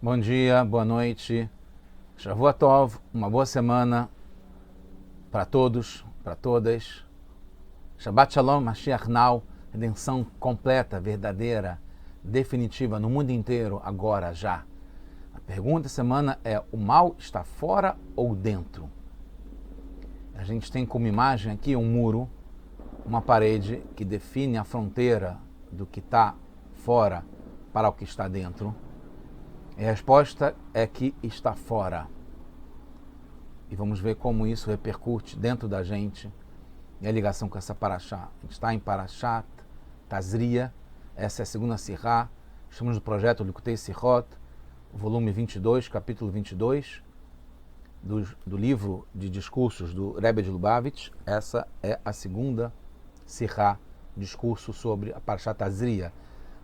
Bom dia, boa noite, Shavua Tov, uma boa semana para todos, para todas. Shabbat Shalom, Mashiach Now, redenção completa, verdadeira, definitiva no mundo inteiro, agora, já. A pergunta da semana é: o mal está fora ou dentro? A gente tem como imagem aqui um muro, uma parede que define a fronteira do que está fora para o que está dentro. E a resposta é que está fora. E vamos ver como isso repercute dentro da gente e a ligação com essa paraxá. A gente está em Parashat Tazria, essa é a segunda Sirá. Estamos no projeto Likutei Sirot, volume 22, capítulo 22, do livro de discursos do Rebbe de Lubavitch. Essa é a segunda Sirá, discurso sobre a Parashat Tazria.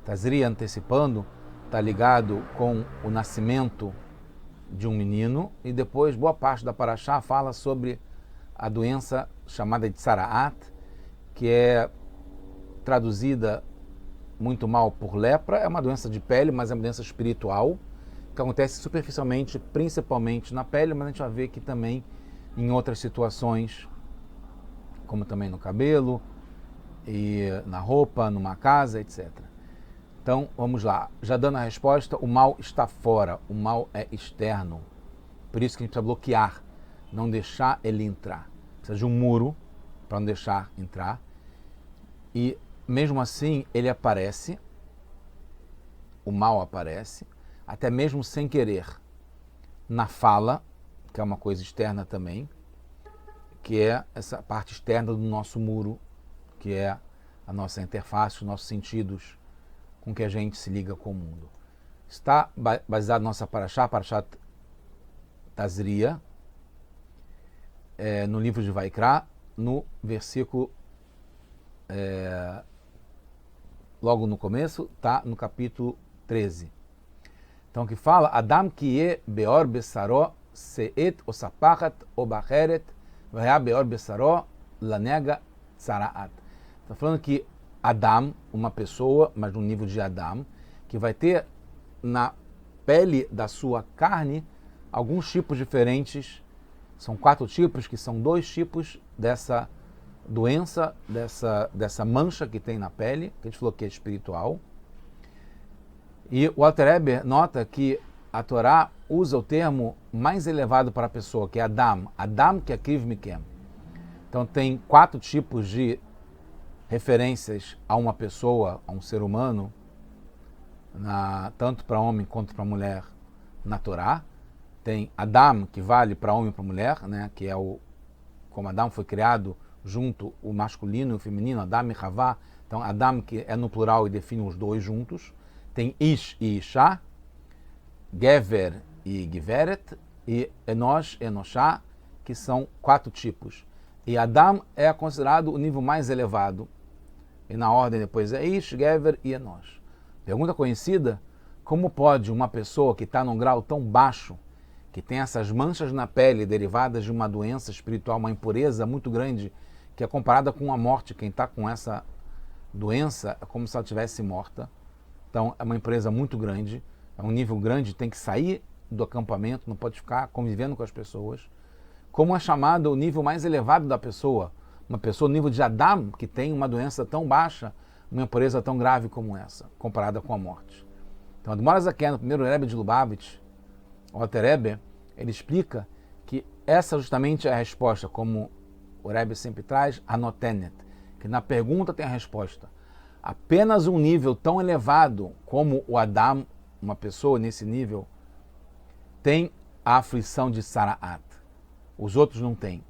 Tazria, antecipando, está ligado com o nascimento de um menino, e depois boa parte da Parashá fala sobre a doença chamada de Tzaraat, que é traduzida muito mal por lepra. É uma doença de pele, mas é uma doença espiritual, que acontece superficialmente, principalmente na pele, mas a gente vai ver que também em outras situações, como também no cabelo, e na roupa, numa casa, etc. Então, vamos lá. Já dando a resposta, o mal está fora, o mal é externo. Por isso que a gente precisa bloquear, não deixar ele entrar. Precisa de um muro para não deixar entrar. E, mesmo assim, ele aparece, o mal aparece, até mesmo sem querer, na fala, que é uma coisa externa também, que é essa parte externa do nosso muro, que é a nossa interface, os nossos sentidos, com que a gente se liga com o mundo. Está baseado na nossa Parashat Tazria, no livro de Vaikra, no versículo, logo no começo, está no capítulo 13. Então, que fala: Adam kiye beor besaro seet osapachat obacheret vaya beor besaro lanega tzaraat. Está falando que Adam, uma pessoa, mas no nível de Adam, que vai ter na pele da sua carne alguns tipos diferentes. São 4 tipos, que são 2 tipos dessa doença, dessa mancha que tem na pele, que a gente falou que é espiritual. E o Alter Rebbe nota que a Torá usa o termo mais elevado para a pessoa, que é Adam. Adam que akriv mikem. Então tem 4 tipos de referências a uma pessoa, a um ser humano, tanto para homem quanto para mulher, na Torá. Tem Adam, que vale para homem e para mulher, né, que é como Adam foi criado junto, o masculino e o feminino, Adam e Havá. Então Adam, que é no plural e define os dois juntos. Tem Ish e Isha, Gever e Giveret, e Enosh e Enoshá, que são 4 tipos. E Adam é considerado o nível mais elevado. E na ordem depois é Ish, Gever e Enosh. Pergunta conhecida: como pode uma pessoa que está num grau tão baixo, que tem essas manchas na pele derivadas de uma doença espiritual, uma impureza muito grande, que é comparada com a morte? Quem está com essa doença é como se ela estivesse morta. Então é uma impureza muito grande, é um nível grande, tem que sair do acampamento, não pode ficar convivendo com as pessoas. Como é chamado o nível mais elevado da pessoa? Uma pessoa no nível de Adam, que tem uma doença tão baixa, uma impureza tão grave como essa, comparada com a morte. Então, Admor Zaken, no primeiro Rebbe de Lubavitch, o Alter Rebbe, ele explica que essa justamente é a resposta, como o Rebbe sempre traz, a notenet, que na pergunta tem a resposta. Apenas um nível tão elevado como o Adam, uma pessoa nesse nível, tem a aflição de Tzaraat. Os outros não têm,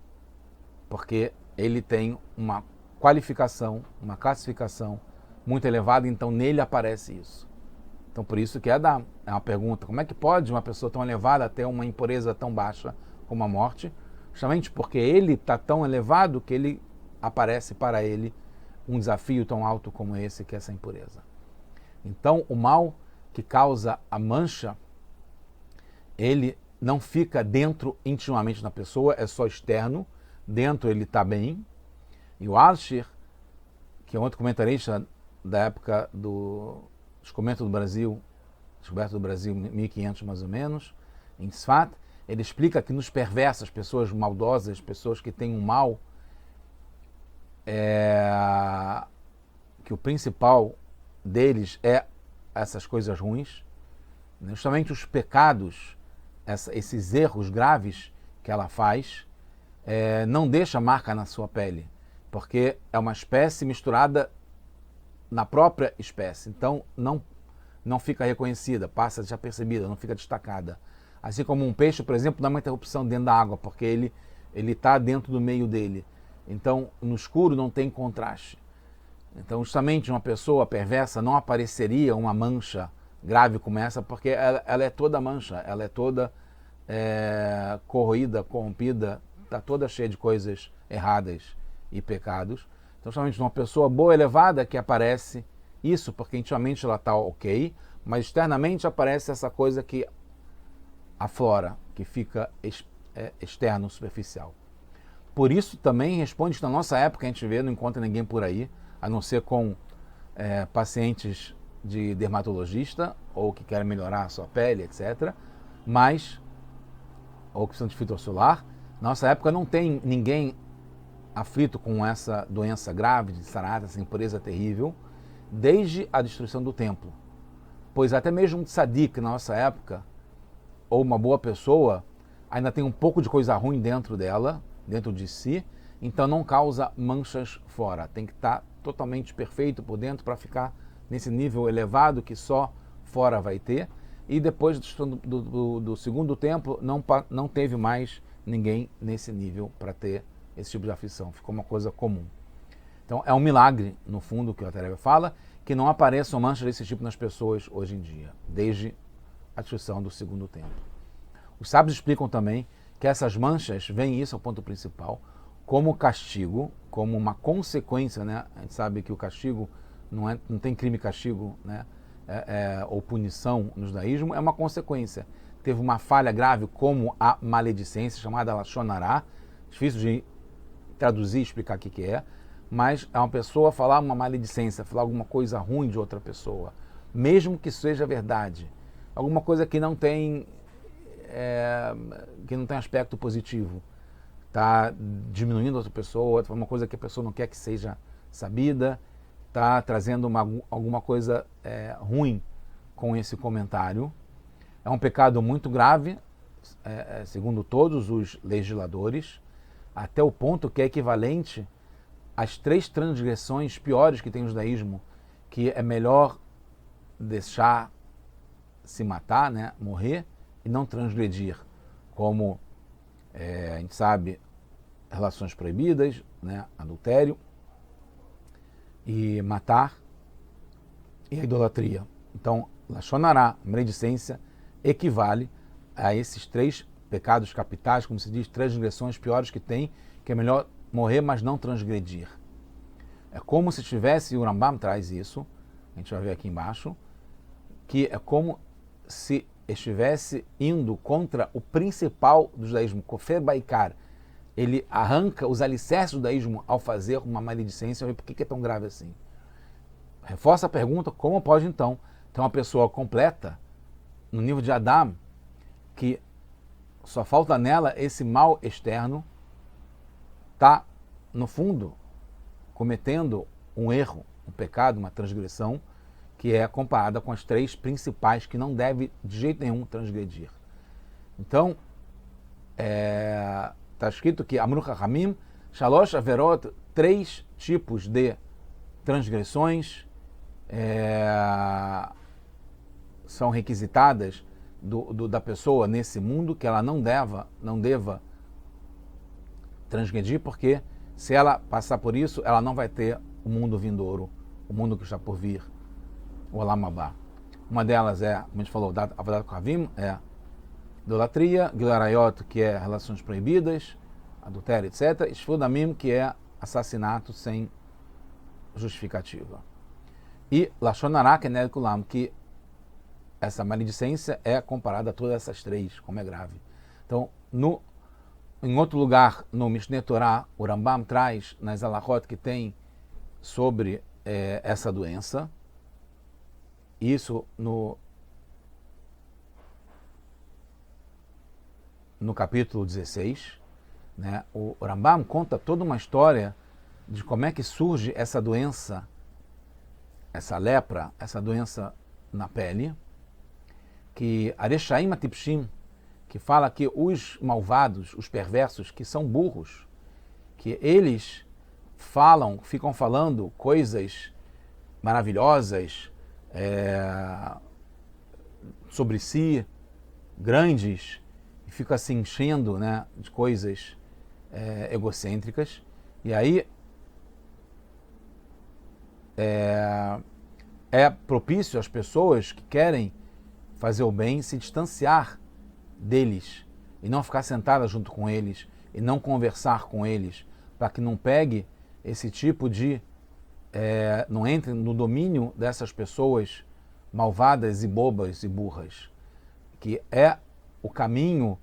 porque ele tem uma qualificação, uma classificação muito elevada, então nele aparece isso. Então por isso que é uma pergunta: como é que pode uma pessoa tão elevada ter uma impureza tão baixa como a morte? Justamente porque ele está tão elevado que ele aparece para ele um desafio tão alto como esse, que é essa impureza. Então o mal que causa a mancha, ele não fica dentro intimamente na pessoa, é só externo. Dentro ele está bem. E o Alshir, que é outro comentarista da época dos comentários do Brasil, descoberto do Brasil em 1500 mais ou menos, em Tzfat. Ele explica que nos perversos, pessoas maldosas, pessoas que têm um mal, que o principal deles é essas coisas ruins, justamente os pecados, esses erros graves que ela faz, não deixa marca na sua pele, porque é uma espécie misturada na própria espécie, então não fica reconhecida, passa desapercebida, não fica destacada. Assim como um peixe, por exemplo, dá uma interrupção dentro da água, porque ele está dentro do meio dele. Então, no escuro não tem contraste. Então, justamente uma pessoa perversa não apareceria uma mancha grave como essa, porque ela é toda mancha, ela é toda corroída, corrompida, está toda cheia de coisas erradas e pecados. Então, justamente uma pessoa boa, elevada, que aparece isso, porque intimamente ela está ok, mas externamente aparece essa coisa que aflora, que fica externo, superficial. Por isso também responde que na nossa época a gente vê, não encontra ninguém por aí, a não ser com pacientes de dermatologista ou que querem melhorar a sua pele, etc. Mas, ou que precisam de filtro solar, na nossa época não tem ninguém aflito com essa doença grave de sarata, essa impureza terrível, desde a destruição do templo. Pois até mesmo um tzadik na nossa época, ou uma boa pessoa, ainda tem um pouco de coisa ruim dentro dela, dentro de si, então não causa manchas fora. Tem que estar totalmente perfeito por dentro para ficar nesse nível elevado que só fora vai ter. E depois do segundo templo, não teve mais ninguém nesse nível para ter esse tipo de aflição. Ficou uma coisa comum. Então é um milagre, no fundo, que o Alter Rebbe fala, que não apareçam manchas desse tipo nas pessoas hoje em dia, desde a destruição do segundo templo. Os sábios explicam também que essas manchas, vem isso ao ponto principal, como castigo, como uma consequência, né? A gente sabe que o castigo não tem crime e castigo, né? Ou punição no judaísmo, é uma consequência. Teve uma falha grave como a maledicência, chamada Lashon Hará, difícil de traduzir e explicar o que é, mas é uma pessoa falar uma maledicência, falar alguma coisa ruim de outra pessoa, mesmo que seja verdade, alguma coisa que não tem aspecto positivo, está diminuindo a outra pessoa, uma coisa que a pessoa não quer que seja sabida, está trazendo alguma coisa ruim com esse comentário. É um pecado muito grave, segundo todos os legisladores, até o ponto que é equivalente às 3 transgressões piores que tem no judaísmo, que é melhor deixar se matar, né, morrer, e não transgredir, como a gente sabe, relações proibidas, né, adultério, e matar, e a idolatria. Então, Lashon Hará, maledicência, equivale a esses 3 pecados capitais, como se diz, transgressões piores que tem, que é melhor morrer, mas não transgredir. É como se tivesse, o Rambam traz isso, a gente vai ver aqui embaixo, que é como se estivesse indo contra o principal do judaísmo, Kofer Baikar. Ele arranca os alicerces do judaísmo ao fazer uma maledicência. Por que é tão grave assim? Reforça a pergunta, como pode então ter uma pessoa completa, no nível de Adam, que só falta nela esse mal externo, está, no fundo, cometendo um erro, um pecado, uma transgressão, que é comparada com as 3 principais que não deve de jeito nenhum transgredir. Então, está escrito que Amru Chachamim, Shalosh Averot, 3 tipos de transgressões são requisitadas da pessoa nesse mundo, que ela não deva transgredir, porque se ela passar por isso, ela não vai ter o mundo vindouro, o mundo que está por vir, o Olam Abá. Uma delas é, como a gente falou, Avodat Kohavim, é idolatria, Gilui Arayot, que é relações proibidas, adultério, etc. E Shvut Damim, que é assassinato sem justificativa. E Lashon Hará, que é Ned Kulam, que essa maledicência é comparada a todas essas 3, como é grave. Então, em outro lugar, no Mishneh Torah, o Rambam traz nas alahot que tem sobre essa doença. Isso no no capítulo 16, né, o Rambam conta toda uma história de como é que surge essa doença, essa lepra, essa doença na pele, que Areshaim Atipshim, que fala que os malvados, os perversos, que são burros, que eles ficam falando coisas maravilhosas sobre si, grandes, e ficam se enchendo, né, de coisas egocêntricas, e aí é propício às pessoas que querem fazer o bem se distanciar deles e não ficar sentada junto com eles e não conversar com eles, para que não pegue esse tipo de não entre no domínio dessas pessoas malvadas e bobas e burras, que é o caminho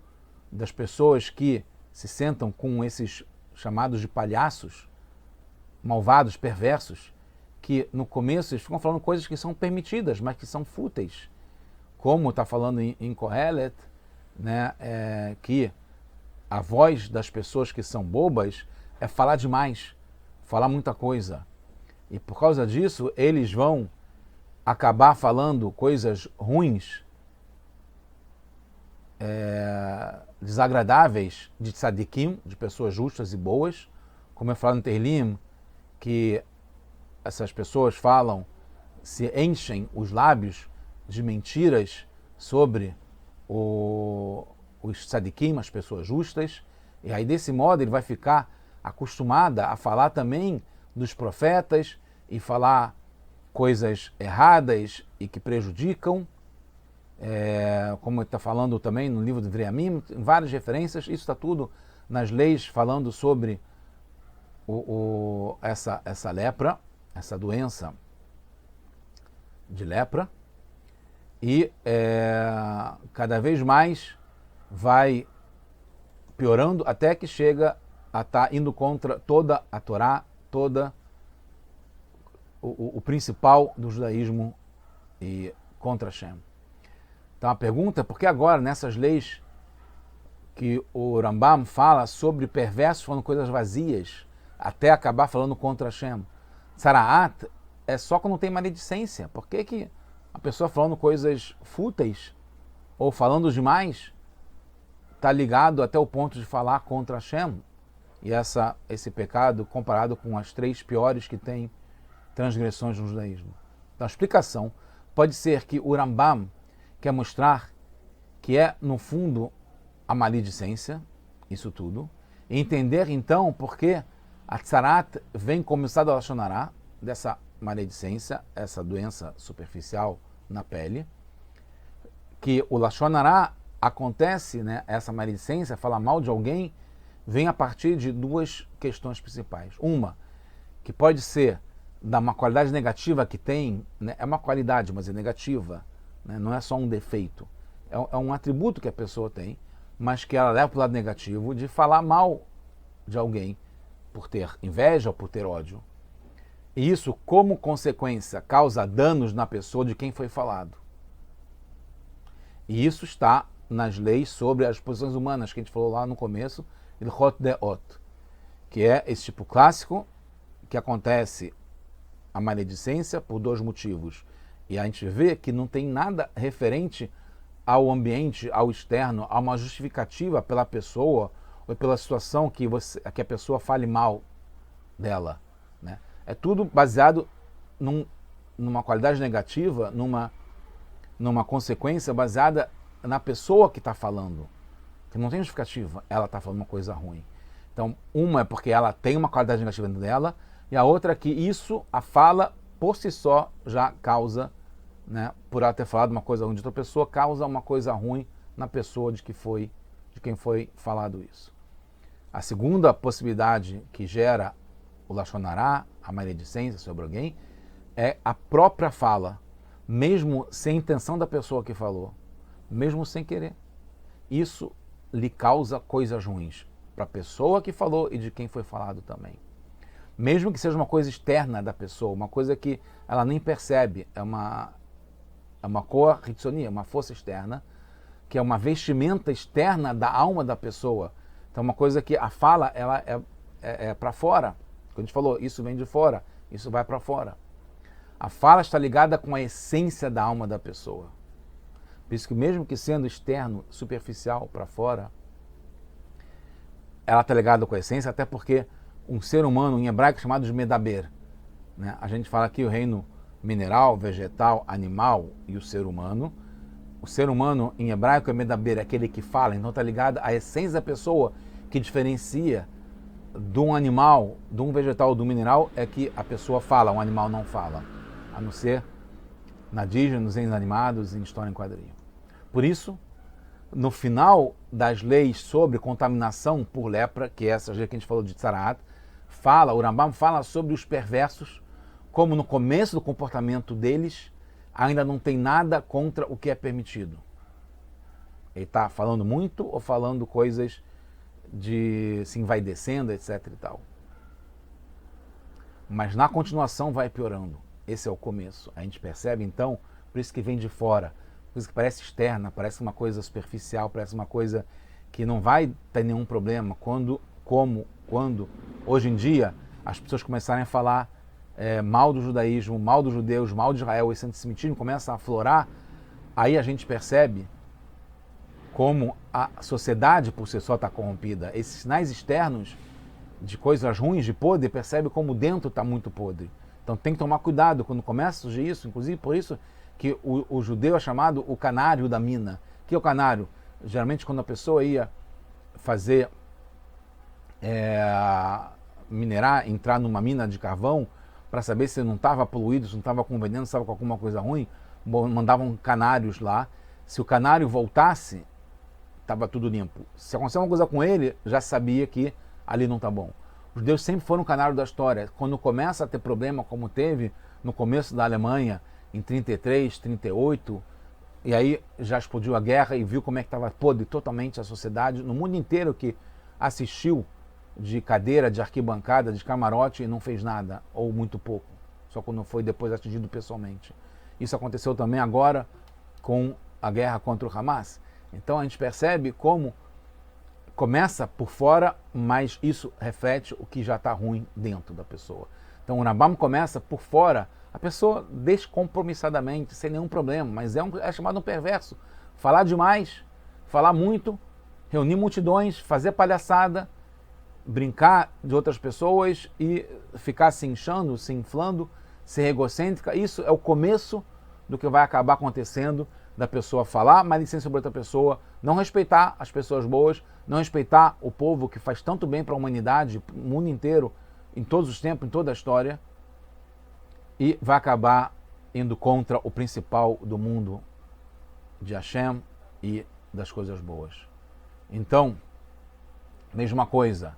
das pessoas que se sentam com esses chamados de palhaços, malvados, perversos, que no começo eles ficam falando coisas que são permitidas, mas que são fúteis, como está falando em Kohelet, né, que a voz das pessoas que são bobas é falar demais, falar muita coisa. E por causa disso, eles vão acabar falando coisas ruins, desagradáveis de tzadikim, de pessoas justas e boas, como é falado no Tehillim, que essas pessoas falam, se enchem os lábios de mentiras sobre os tzadikim, as pessoas justas, e aí desse modo ele vai ficar acostumada a falar também dos profetas e falar coisas erradas e que prejudicam, como está falando também no livro de Vriamim, em várias referências, isso está tudo nas leis falando sobre essa lepra, essa doença de lepra, e cada vez mais vai piorando até que chega a estar indo contra toda a Torá, toda o principal do judaísmo e contra Hashem. Então a pergunta é por que agora nessas leis que o Rambam fala sobre perversos falando coisas vazias até acabar falando contra Hashem? Tzaraat é só quando tem maledicência. Por que a pessoa falando coisas fúteis ou falando demais está ligado até o ponto de falar contra Hashem? E esse pecado comparado com as 3 piores que tem transgressões no judaísmo. Então a explicação pode ser que o Rambam quer mostrar que é, no fundo, a maledicência, isso tudo, e entender então por que a Tzarat vem começar da Lashon Hará, dessa maledicência, essa doença superficial na pele, que o Lashon Hará acontece, né, essa maledicência, falar mal de alguém, vem a partir de 2 questões principais. Uma, que pode ser da uma qualidade negativa que tem, né, é uma qualidade, mas é negativa, né, não é só um defeito, é um atributo que a pessoa tem, mas que ela leva para o lado negativo de falar mal de alguém por ter inveja ou por ter ódio. E isso, como consequência, causa danos na pessoa de quem foi falado. E isso está nas leis sobre as posições humanas, que a gente falou lá no começo, Ilhot Deot, que é esse tipo clássico que acontece a maledicência por 2 motivos. E a gente vê que não tem nada referente ao ambiente, ao externo, a uma justificativa pela pessoa ou pela situação que a pessoa fale mal dela, né? É tudo baseado numa qualidade negativa, numa consequência baseada na pessoa que está falando, que não tem justificativa, ela está falando uma coisa ruim. Então, uma é porque ela tem uma qualidade negativa dentro dela, e a outra é que isso, a fala, por si só, já causa, né, por ela ter falado uma coisa ruim de outra pessoa, causa uma coisa ruim na pessoa de quem foi falado isso. A segunda possibilidade que gera o Lashon Hará, a maledicência sobre alguém, é a própria fala, mesmo sem a intenção da pessoa que falou, mesmo sem querer. Isso lhe causa coisas ruins para a pessoa que falou e de quem foi falado também. Mesmo que seja uma coisa externa da pessoa, uma coisa que ela nem percebe, é uma cor hitzonia, uma força externa, que é uma vestimenta externa da alma da pessoa. Então, uma coisa que a fala, ela é para fora. Quando a gente falou, isso vem de fora, isso vai para fora. A fala está ligada com a essência da alma da pessoa. Por isso que mesmo que sendo externo, superficial, para fora, ela está ligada com a essência, até porque um ser humano, em hebraico, chamado de medaber, né? A gente fala aqui o reino mineral, vegetal, animal e o ser humano. O ser humano, em hebraico, é medaber, é aquele que fala. Então está ligado à essência da pessoa, que diferencia de um animal, de um vegetal, do mineral, é que a pessoa fala, um animal não fala. A não ser na Disney, nos desenhos animados, em história em quadrinho. Por isso, no final das leis sobre contaminação por lepra, que é essa lei que a gente falou de Tzaraat, o Rambam fala sobre os perversos, como no começo do comportamento deles, ainda não tem nada contra o que é permitido. Ele está falando muito ou falando coisas de se envaidecendo, etc e tal. Mas na continuação vai piorando. Esse é o começo. A gente percebe, então, por isso que vem de fora, coisa que parece externa, parece uma coisa superficial, parece uma coisa que não vai ter nenhum problema. Quando hoje em dia as pessoas começarem a falar mal do judaísmo, mal dos judeus, mal de Israel, esse antissemitismo começa a aflorar, aí a gente percebe como a sociedade por si só está corrompida. Esses sinais externos de coisas ruins, de podre, percebe como dentro está muito podre. Então tem que tomar cuidado quando começa a surgir isso, inclusive por isso que o judeu é chamado o canário da mina. O que é o canário? Geralmente quando a pessoa ia fazer minerar, entrar numa mina de carvão, para saber se não estava poluído, se não estava com veneno, se estava com alguma coisa ruim, mandavam canários lá. Se o canário voltasse, estava tudo limpo. Se acontecer uma coisa com ele, já sabia que ali não está bom. Os judeus sempre foram o canário da história. Quando começa a ter problema, como teve no começo da Alemanha, em 33, 38, e aí já explodiu a guerra e viu como é que estava podre totalmente a sociedade, no mundo inteiro que assistiu de cadeira, de arquibancada, de camarote e não fez nada, ou muito pouco, só quando foi depois atingido pessoalmente. Isso aconteceu também agora com a guerra contra o Hamas. Então a gente percebe como começa por fora, mas isso reflete o que já está ruim dentro da pessoa. Então o Rambam começa por fora, a pessoa descompromissadamente, sem nenhum problema, mas é chamado um perverso. Falar demais, falar muito, reunir multidões, fazer palhaçada, brincar de outras pessoas e ficar se inchando, se inflando, ser egocêntrica, isso é o começo do que vai acabar acontecendo, da pessoa falar malicência sobre outra pessoa, não respeitar as pessoas boas, não respeitar o povo que faz tanto bem para a humanidade, o mundo inteiro, em todos os tempos, em toda a história, e vai acabar indo contra o principal do mundo de Hashem e das coisas boas. Então, mesma coisa,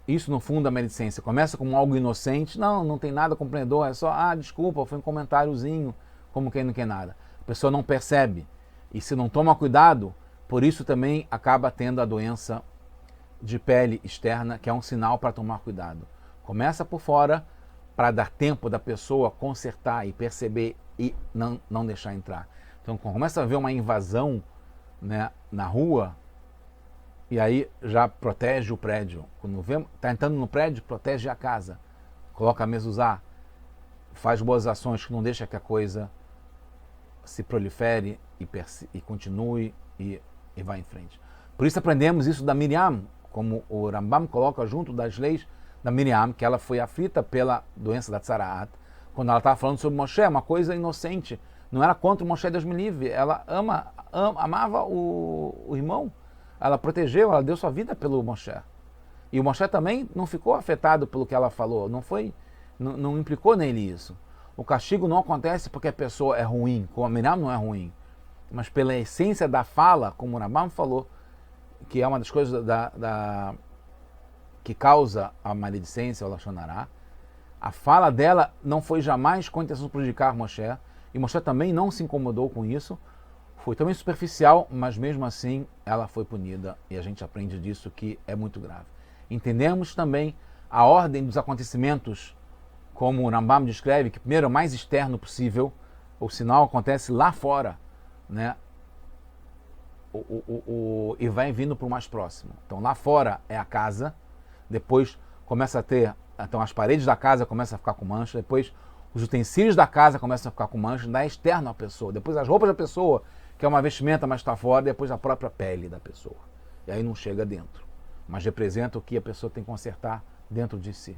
isso no fundo é maledicência. Começa como algo inocente, não tem nada compreendedor, é só, desculpa, foi um comentáriozinho, como quem não quer nada. A pessoa não percebe, e se não toma cuidado, por isso também acaba tendo a doença de pele externa, que é um sinal para tomar cuidado. Começa por fora, para dar tempo da pessoa consertar e perceber e não deixar entrar. Então, quando começa a ver uma invasão, né, na rua, e aí já protege o prédio. Quando está entrando no prédio, protege a casa. Coloca a mezuzá, faz boas ações que não deixa que a coisa se prolifere e continue e vá em frente. Por isso aprendemos isso da Miriam, como o Rambam coloca junto das leis da Miriam, que ela foi aflita pela doença da Tzaraat, quando ela estava falando sobre Moshe, uma coisa inocente. Não era contra o Moshe, Deus me livre. Ela amava o irmão. Ela protegeu, ela deu sua vida pelo Moshe. E o Moshe também não ficou afetado pelo que ela falou, não implicou nele isso. O castigo não acontece porque a pessoa é ruim, como a Miriam não é ruim, mas pela essência da fala, como o Rambam falou, que é uma das coisas que causa a maledicência, o Lashon Hará. A fala dela não foi jamais com a intenção de prejudicar Moshe, e Moshe também não se incomodou com isso. Foi também superficial, mas mesmo assim ela foi punida, e a gente aprende disso que é muito grave. Entendemos também a ordem dos acontecimentos, como o Rambam descreve, que primeiro é o mais externo possível, o sinal acontece lá fora, né? e vai vindo para o mais próximo. Então lá fora é a casa, depois começa a ter, então as paredes da casa começam a ficar com mancha, depois os utensílios da casa começam a ficar com mancha, da externa à pessoa, depois as roupas da pessoa, que é uma vestimenta, mas está fora, depois a própria pele da pessoa. E aí não chega dentro, mas representa o que a pessoa tem que consertar dentro de si.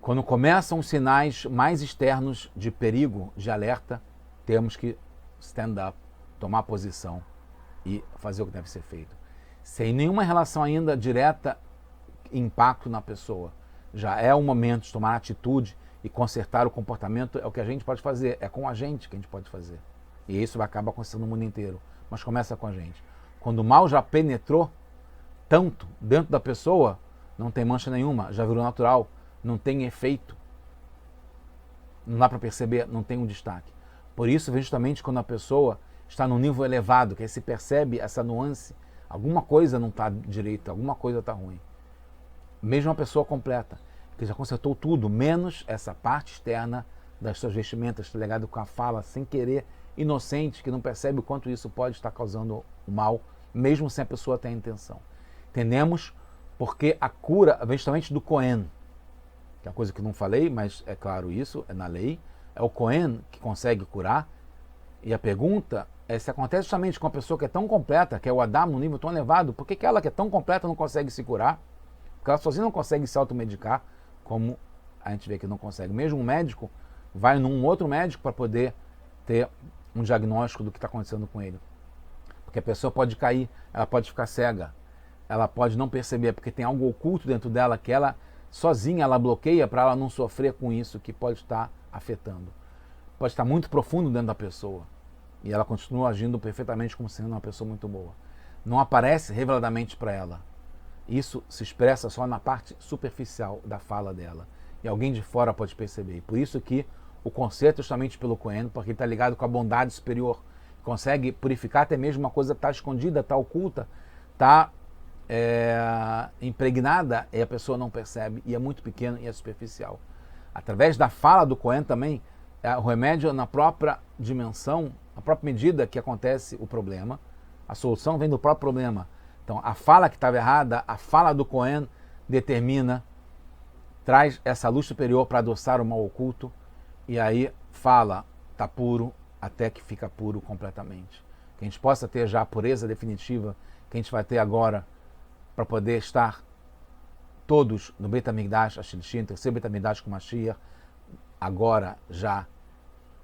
Quando começam os sinais mais externos de perigo, de alerta, temos que stand up, tomar posição e fazer o que deve ser feito. Sem nenhuma relação ainda direta, impacto na pessoa. Já é o momento de tomar atitude e consertar o comportamento, é o que a gente pode fazer, é com a gente que a gente pode fazer. E isso vai acabar acontecendo no mundo inteiro, mas começa com a gente. Quando o mal já penetrou tanto dentro da pessoa, não tem mancha nenhuma, já virou natural, não tem efeito, não dá para perceber, não tem um destaque. Por isso, justamente quando a pessoa está num nível elevado, que aí se percebe essa nuance, alguma coisa não está direito, alguma coisa está ruim. Mesmo uma pessoa completa, que já consertou tudo, menos essa parte externa das suas vestimentas, tá ligado com a fala, sem querer, inocente, que não percebe o quanto isso pode estar causando o mal, mesmo sem a pessoa ter a intenção. Entendemos porque a cura vem justamente do Cohen, que é uma coisa que eu não falei, mas é claro isso, é na lei, é o Cohen que consegue curar. E a pergunta é se acontece justamente com uma pessoa que é tão completa, que é o Adam num nível tão elevado, por que ela que é tão completa não consegue se curar? Porque ela sozinha não consegue se automedicar, como a gente vê que não consegue. Mesmo um médico vai num outro médico para poder ter um diagnóstico do que está acontecendo com ele. Porque a pessoa pode cair, ela pode ficar cega, ela pode não perceber, porque tem algo oculto dentro dela que ela sozinha ela bloqueia para ela não sofrer com isso que pode estar afetando. Pode estar muito profundo dentro da pessoa e ela continua agindo perfeitamente como sendo uma pessoa muito boa. Não aparece reveladamente para ela. Isso se expressa só na parte superficial da fala dela. E alguém de fora pode perceber. Por isso que o conceito é justamente pelo Cohen, porque está ligado com a bondade superior. Consegue purificar até mesmo uma coisa que está escondida, está oculta, está impregnada e a pessoa não percebe, e é muito pequeno e é superficial. Através da fala do Cohen também, o remédio na própria dimensão, na própria medida que acontece o problema, a solução vem do próprio problema. Então a fala que estava errada, a fala do Cohen determina, traz essa luz superior para adoçar o mal oculto, e aí fala, está puro, até que fica puro completamente. Que a gente possa ter já a pureza definitiva que a gente vai ter agora para poder estar todos no Beit HaMikdash, Ashilishim, terceiro Beit HaMikdash com Mashiach, agora já,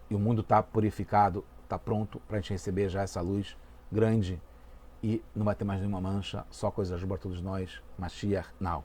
e o mundo está purificado, está pronto para a gente receber já essa luz grande e não vai ter mais nenhuma mancha, só coisas boas para todos nós, Mashiach now.